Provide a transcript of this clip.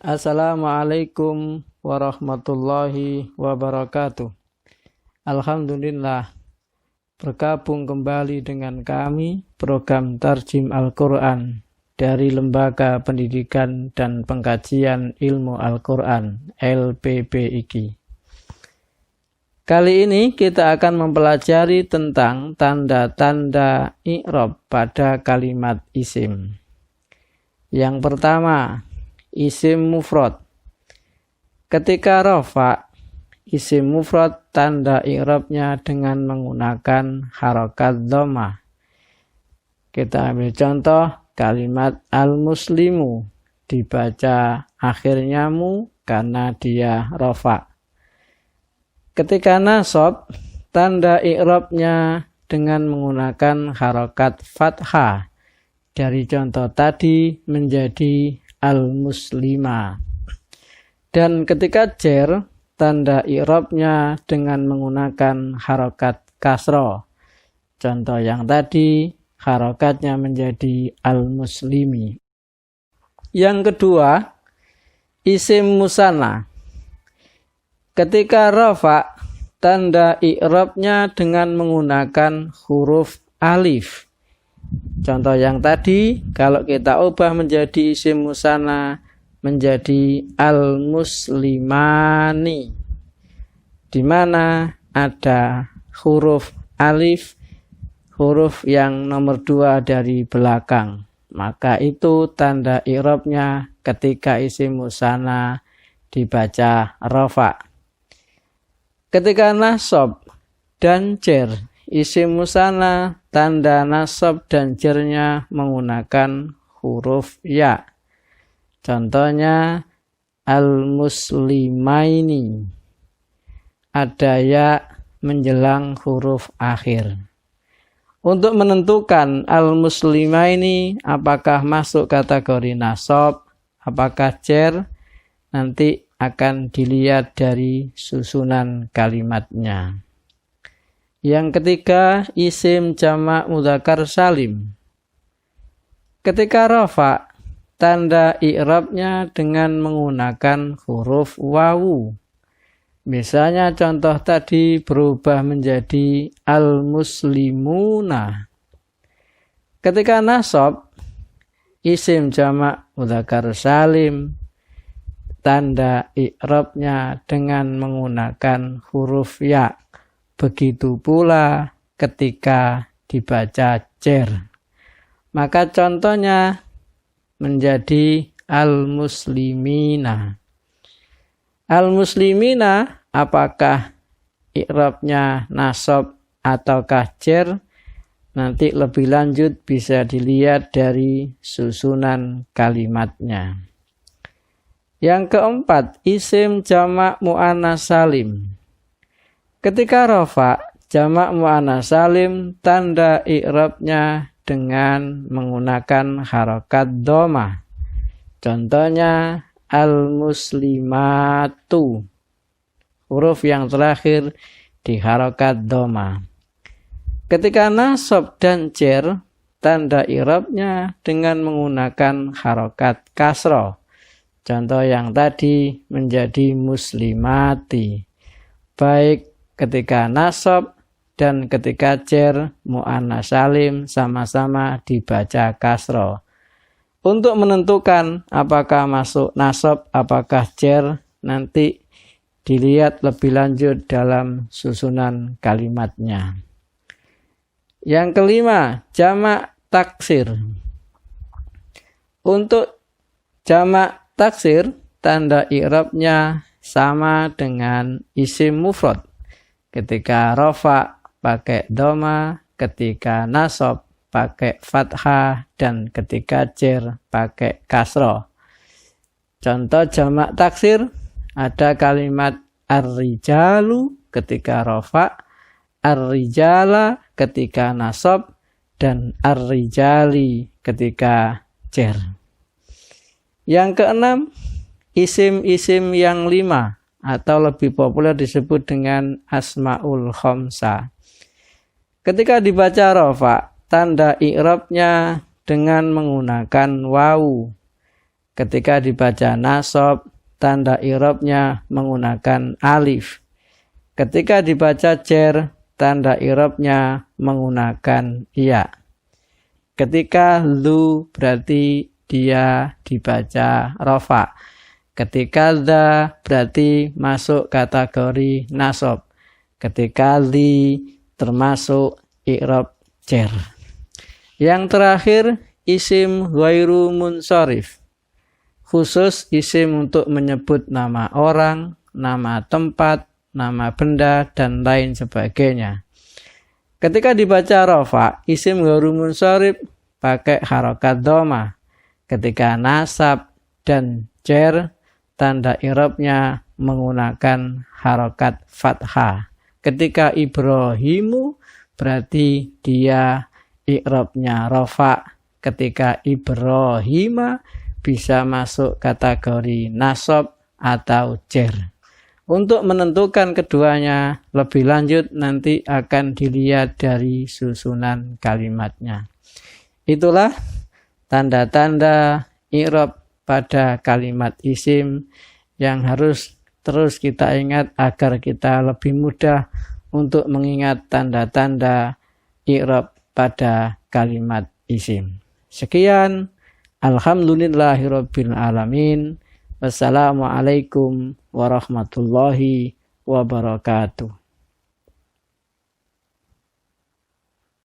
Assalamualaikum warahmatullahi wabarakatuh. Alhamdulillah, bergabung kembali dengan kami program Tarjim Al-Quran dari Lembaga Pendidikan dan Pengkajian Ilmu Al-Quran LPPIQ. Kali ini kita akan mempelajari tentang tanda-tanda i'rab pada kalimat isim. Yang pertama, isim mufrad. Ketika rafa, isim mufrad tanda i'rabnya dengan menggunakan harokat dhammah. Kita ambil contoh kalimat al-muslimu, dibaca akhirnya mu karena dia rafa. Ketika nasab, tanda i'rabnya dengan menggunakan harokat fathah. Dari contoh tadi menjadi al-muslima. Dan ketika jer, tanda i'rabnya dengan menggunakan harokat kasroh. Contoh yang tadi, harokatnya menjadi al-muslimi. Yang kedua, isim musanna. Ketika rafa, tanda i'rabnya dengan menggunakan huruf alif. Contoh yang tadi, kalau kita ubah menjadi isim musanna menjadi al-muslimani, di mana ada huruf alif, huruf yang nomor 2 dari belakang. Maka itu tanda i'rabnya ketika isim musanna dibaca rafa. Ketika nasab dan jer, isim musanna tanda nasab dan jernya menggunakan huruf ya. Contohnya al-muslimaini. Ada ya menjelang huruf akhir. Untuk menentukan al-muslimaini apakah masuk kategori nasab, apakah jer, nanti akan dilihat dari susunan kalimatnya. Yang ketiga, isim jamak mudzakkar salim. Ketika rafa, tanda i'rabnya dengan menggunakan huruf wawu. Misalnya contoh tadi berubah menjadi al-muslimuna. Ketika nasab, isim jamak mudzakkar salim, tanda i'rabnya dengan menggunakan huruf ya. Begitu pula ketika dibaca jer. Maka contohnya menjadi al-muslimina. Al-muslimina apakah i'rabnya nasab ataukah jer? Nanti lebih lanjut bisa dilihat dari susunan kalimatnya. Yang keempat, isim jamak muannas salim. Ketika rafa, jamak muannas salim tanda i'rabnya dengan menggunakan harokat dhammah. Contohnya al-muslimatu. Huruf yang terakhir di harokat dhammah. Ketika nasab dan jer, tanda i'rabnya dengan menggunakan harokat kasroh. Contoh yang tadi menjadi muslimati. Baik ketika nasab dan ketika jer muannas salim sama-sama dibaca kasroh. Untuk menentukan apakah masuk nasab, apakah jer, nanti dilihat lebih lanjut dalam susunan kalimatnya. Yang kelima, jamak taksir. Untuk jamak taksir, tanda i'rabnya sama dengan isim mufrad. Ketika rafa pakai dhammah, ketika nasab pakai fathah, dan ketika jer pakai kasroh. Contoh jamak taksir, ada kalimat ar-rijalu ketika rafa, ar-rijala ketika nasab, dan ar-rijali ketika jer. Yang keenam, isim-isim yang 5 atau lebih populer disebut dengan asmaul khamsah. Ketika dibaca rafa, tanda i'rabnya dengan menggunakan wawu. Ketika dibaca nasab, tanda i'rabnya menggunakan alif. Ketika dibaca jar, tanda i'rabnya menggunakan ya. Ketika lu berarti dia dibaca rafa. Ketika dha berarti masuk kategori nasab. Ketika li termasuk i'rab jar. Yang terakhir isim ghairu munsharif. Khusus isim untuk menyebut nama orang, nama tempat, nama benda, dan lain sebagainya. Ketika dibaca rafa, isim ghairu munsharif pakai harokat dhamma. Ketika nasab dan jar, tanda i'rabnya menggunakan harokat fathah. Ketika Ibrahimu berarti dia i'rabnya rafa. Ketika Ibrahima bisa masuk kategori nasab atau jar. Untuk menentukan keduanya lebih lanjut nanti akan dilihat dari susunan kalimatnya. Itulah tanda-tanda i'rab pada kalimat isim yang harus terus kita ingat agar kita lebih mudah untuk mengingat tanda-tanda i'rab pada kalimat isim. Sekian. Alhamdulillahirabbil alamin. Wassalamualaikum warahmatullahi wabarakatuh.